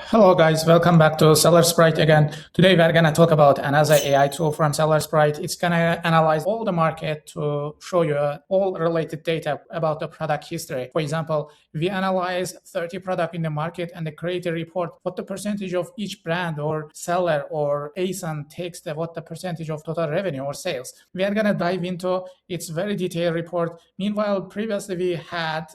Hello guys, welcome back to SellerSprite again. Today we're gonna talk about another AI tool from SellerSprite. It's gonna analyze all the market to show you all related data about the product history. For example, we analyze 30 products in the market and create a report what the percentage of each brand or seller or ASIN takes what the percentage of total revenue or sales. We are gonna dive into its very detailed report. Meanwhile, previously we had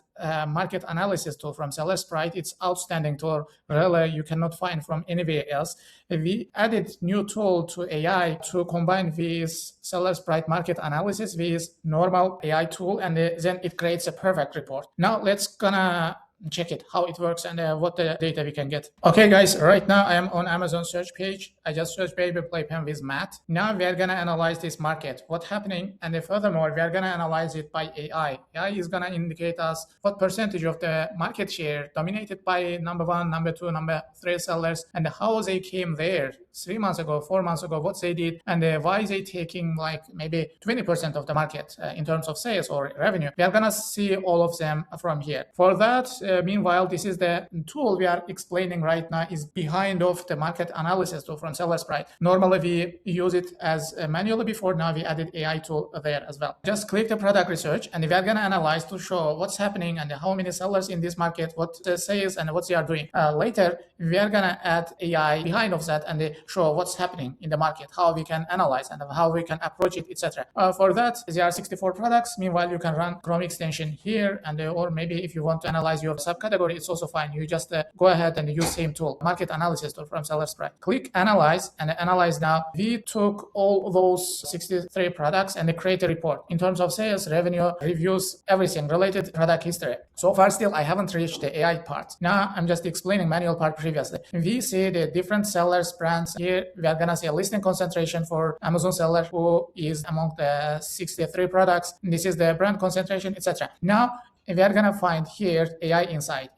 market analysis tool from SellerSprite. It's outstanding tool. Really, you cannot find from anywhere else. We added new tool to AI to combine with SellerSprite market analysis with normal AI tool, and then it creates a perfect report. Now let's gonna check it, how it works and what the data we can get. Okay guys, right now I am on Amazon search page. I just searched baby playpen with Matt. Now we are gonna analyze this market, what's happening, and furthermore we are gonna analyze it by AI. AI is gonna indicate us what percentage of the market share dominated by number one, number two, number three sellers, and how they came there 3 months ago, 4 months ago, what they did, and why they taking like maybe 20% of the market in terms of sales or revenue. We are gonna see all of them from here. For that, meanwhile, this is the tool we are explaining right now is behind of the market analysis tool from SellerSprite. Normally we use it as manually before. Now we added AI tool there as well. Just click the product research and we are going to analyze to show what's happening and how many sellers in this market, what the sales and what they are doing. Later, we are going to add AI behind of that and show what's happening in the market, how we can analyze and how we can approach it, etc. For that, there are 64 products. Meanwhile, you can run Chrome extension here and or maybe if you want to analyze your subcategory, it's also fine. You just go ahead and use same tool, market analysis tool from SellerSprite. Click analyze and analyze now. We took all those 63 products and create a report in terms of sales, revenue, reviews, everything related product history. So far still I haven't reached the AI part. Now I'm just explaining manual part previously. We see the different sellers, brands. Here we are gonna see a listing concentration for Amazon seller who is among the 63 products. This is the brand concentration, etc. Now we are gonna find here AI Insight.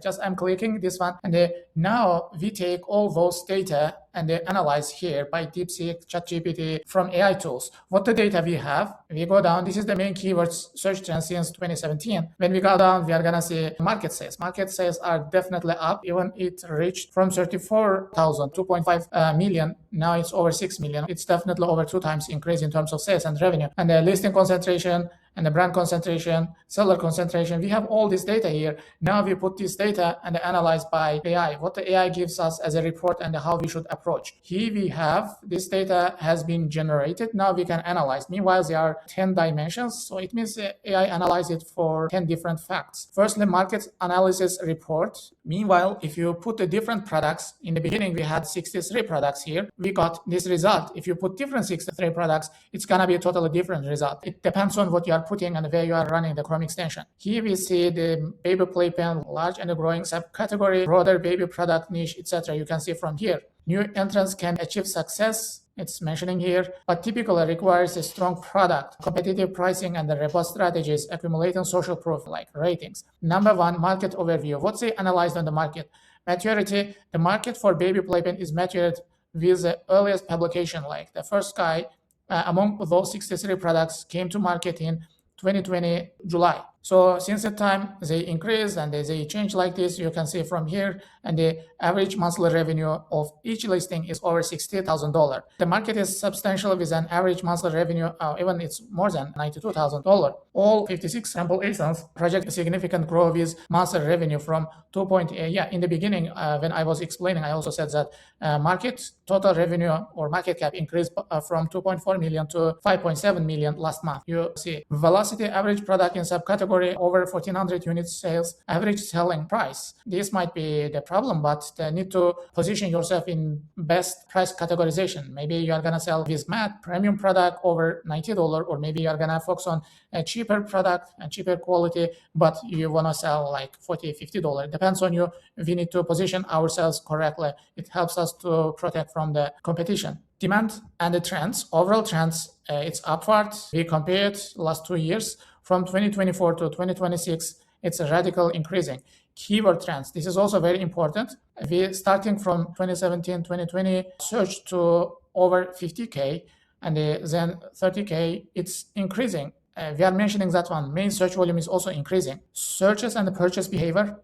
Just I'm clicking this one, and now we take all those data and analyze here by DeepSeek, ChatGPT from AI tools. What the data we have, we go down. This is the main keywords search trend since 2017. When we go down, we are gonna see market sales. Market sales are definitely up. Even it reached from 34,000, 2.5 million. Now it's over 6 million. It's definitely over 2 times increase in terms of sales and revenue. And the listing concentration and the brand concentration, seller concentration, we have all this data here. Now we put this data and analyze by AI, what the AI gives us as a report and how we should approach. Here we have this data has been generated. Now we can analyze. Meanwhile, there are 10 dimensions. So it means AI analyze it for 10 different facts. Firstly, market analysis report. Meanwhile, if you put the different products, in the beginning we had 63 products here, we got this result. If you put different 63 products, it's gonna be a totally different result. It depends on what you are putting and where you are running the Chrome extension. Here we see the baby playpen, large and growing subcategory, broader baby product niche, etc. You can see from here. New entrants can achieve success. It's mentioning here, but typically requires a strong product, competitive pricing, and the robust strategies, accumulating social proof like ratings. Number one, market overview. What's they analyzed on the market? Maturity. The market for baby playpen is matured with the earliest publication, like the first guy among those 63 products came to market in 2020 July. So since that time, they increase and they change like this. You can see from here, and the average monthly revenue of each listing is over $60,000. The market is substantial with an average monthly revenue, even it's more than $92,000. All 56 sample ASINs project a significant growth with monthly revenue from 2.8. Yeah, in the beginning, when I was explaining, I also said that market total revenue or market cap increased from 2.4 million to 5.7 million last month. You see velocity, average product in subcategory, over 1,400 units sales, average selling price. This might be the problem, but they need to position yourself in best price categorization. Maybe you are gonna sell this matte premium product over $90, or maybe you are gonna focus on a cheaper product and cheaper quality, but you wanna sell like $40, $50. Depends on you. We need to position ourselves correctly. It helps us to protect from the competition. Demand and the trends, overall trends, it's upward. We compared last 2 years. From 2024 to 2026, it's a radical increasing. Keyword trends, this is also very important. We starting from 2017, 2020, search to over 50K, and then 30K, it's increasing. We are mentioning that one. Main search volume is also increasing. Searches and the purchase behavior,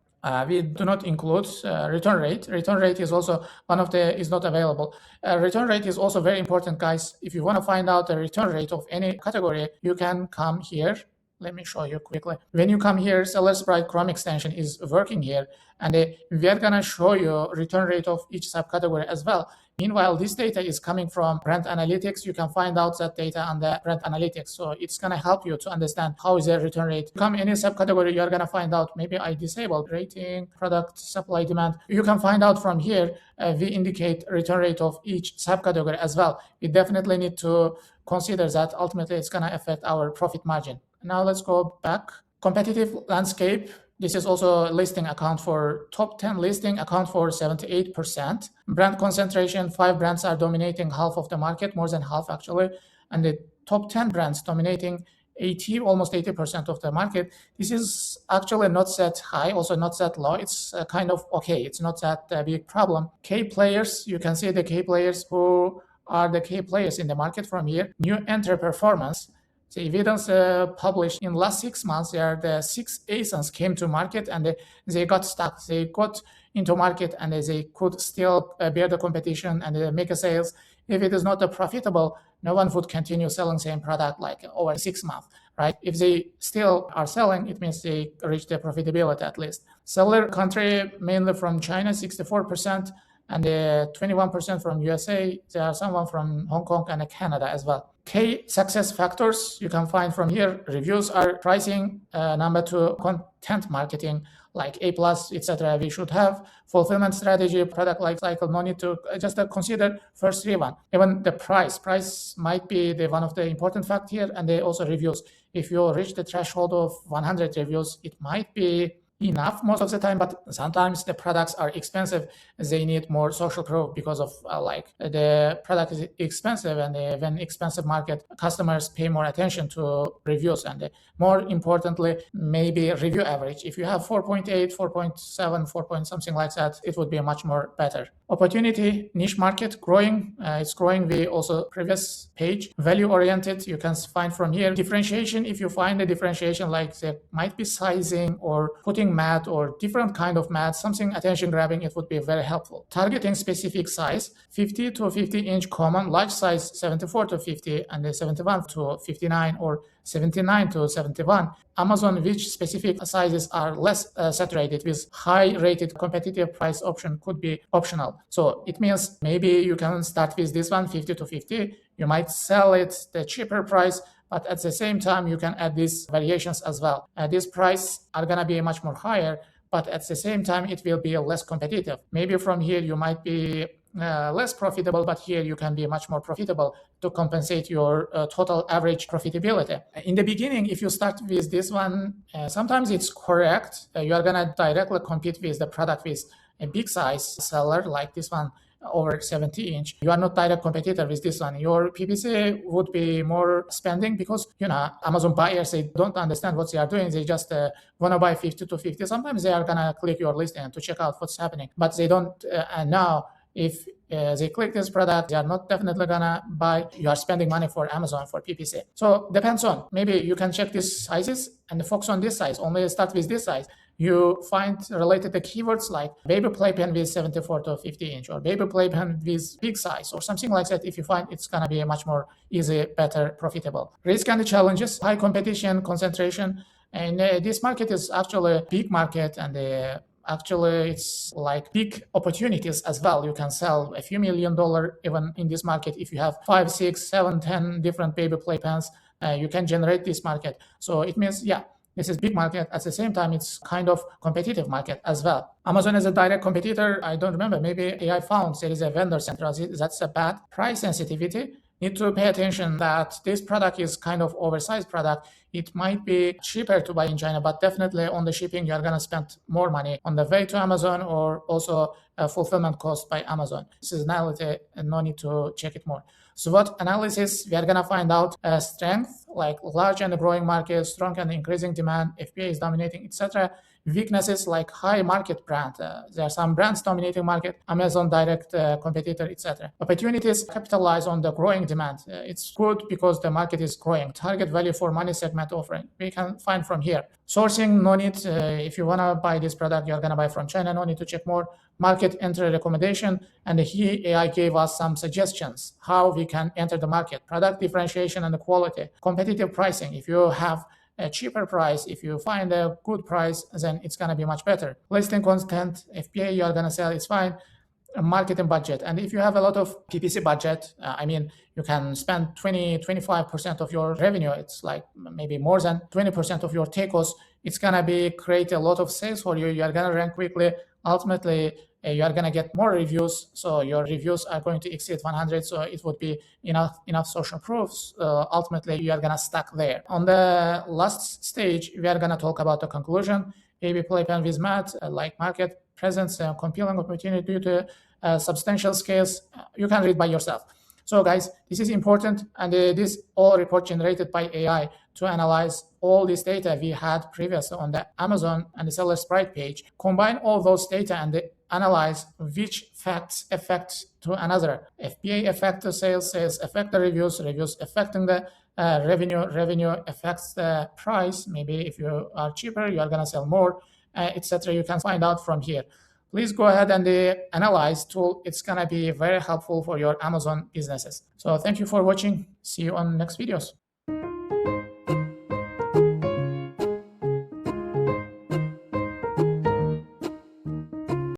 We do not include return rate. Return rate is also is not available. Return rate is also very important, guys. If you want to find out the return rate of any category, you can come here. Let me show you quickly. When you come here, SellerSprite Chrome extension is working here, and we are gonna show you return rate of each subcategory as well. Meanwhile, this data is coming from brand analytics. You can find out that data on the brand analytics. So it's going to help you to understand how is the return rate. Come any subcategory, you're going to find out maybe I disabled rating, product, supply, demand. You can find out from here, we indicate return rate of each subcategory as well. We definitely need to consider that ultimately it's going to affect our profit margin. Now let's go back. Competitive landscape. This is also listing account for top 10 listing account for 78%. Brand concentration, 5 brands are dominating half of the market, more than half actually. And the top 10 brands dominating almost 80% of the market. This is actually not that high, also not that low. It's kind of okay. It's not that big problem. Key players, you can see the key players who are the key players in the market from here. New enter performance. The evidence published in last 6 months, there the 6 ASINs came to market and they got stuck. They got into market and they could still bear the competition and make a sales. If it is not profitable, no one would continue selling same product like over 6 months, right? If they still are selling, it means they reach the profitability at least. Seller country mainly from China, 64%. And 21% from USA. There are someone from Hong Kong and Canada as well. Key success factors you can find from here. Reviews are pricing. Number 2, content marketing like A+, etc. We should have fulfillment strategy, product life cycle. No need to just consider first 3 one. Even the price might be one of the important factor here, and they also reviews. If you reach the threshold of 100 reviews, it might be enough most of the time, but sometimes the products are expensive. They need more social proof because of the product is expensive, and when expensive market, customers pay more attention to reviews, and more importantly, maybe review average. If you have 4.8, 4.7, 4 point something like that, it would be much more better. Opportunity, niche market, growing. It's growing. We also previous page, value oriented. You can find from here differentiation. If you find a differentiation like there might be sizing or putting mat or different kind of mat, something attention grabbing, it would be very helpful. Targeting specific size, 50 to 50 inch common, large size 74 to 50 and 71 to 59 or 79 to 71. Amazon, which specific sizes are less saturated with high rated competitive price option could be optional. So it means maybe you can start with this one, 50 to 50. You might sell it the cheaper price, but at the same time, you can add these variations as well. These prices are going to be much more higher, but at the same time, it will be less competitive. Maybe from here, you might be less profitable, but here you can be much more profitable to compensate your total average profitability. In the beginning, if you start with this one, sometimes it's correct. You are going to directly compete with the product with a big size seller like this one, over 70 inch. You are not direct competitor with this one. Your PPC would be more spending because, Amazon buyers, they don't understand what they are doing. They just want to buy 50 to 50. Sometimes they are going to click your listing to check out what's happening, but they don't. And now if they click this product, they are not definitely gonna buy. You are spending money for Amazon for PPC. So depends on, maybe you can check these sizes and focus on this size, only start with this size. You find related the keywords like baby playpen with 74 to 50 inch or baby playpen with big size or something like that. If you find, it's gonna be much more easy, better, profitable. Risk and challenges, high competition, concentration. And this market is actually a big market, and actually it's like big opportunities as well. You can sell a few $1 million even in this market. If you have 5, 6, 7, 10 different baby playpens, you can generate this market. So it means, this is big market. At the same time, it's kind of competitive market as well. Amazon is a direct competitor. I don't remember. Maybe AI found there is a vendor central. That's a bad price sensitivity. Need to pay attention that this product is kind of oversized product. It might be cheaper to buy in China, but definitely on the shipping, you're going to spend more money on the way to Amazon or also fulfillment cost by Amazon. Seasonality, and no need to check it more. SWOT analysis, we are going to find out strength, like large and growing market, strong and increasing demand, FBA is dominating, etc. weaknesses like high market brand. There are some brands dominating market, Amazon direct competitor, etc. Opportunities capitalize on the growing demand. It's good because the market is growing. Target value for money segment offering we can find from here. Sourcing, no need. If you want to buy this product, you're going to buy from China, no need to check more. Market entry recommendation, and here AI gave us some suggestions how we can enter the market. Product differentiation and the quality. Competitive pricing. If you have a cheaper price, if you find a good price, then it's going to be much better. Listing content, FBA, you're going to sell, it's fine. Marketing budget. And if you have a lot of PPC budget, you can spend 25% of your revenue. It's like maybe more than 20% of your take costs. It's going to be create a lot of sales for you. You are going to rank quickly. Ultimately, you are going to get more reviews. So your reviews are going to exceed 100. So it would be enough social proofs. Ultimately, you are going to stuck there. On the last stage, we are going to talk about the conclusion. A/B playpen with math, like market presence, compelling opportunity due to substantial scales. You can read by yourself. So guys, this is important, and this all report generated by AI to analyze all this data we had previously on the Amazon and the SellerSprite page. Combine all those data and analyze which facts affect to another. FBA affect the sales, sales affect the reviews, reviews affecting the revenue affects the price. Maybe if you are cheaper, you are going to sell more, etc. You can find out from here. Please go ahead and analyze tool. It's going to be very helpful for your Amazon businesses. So thank you for watching. See you on next videos.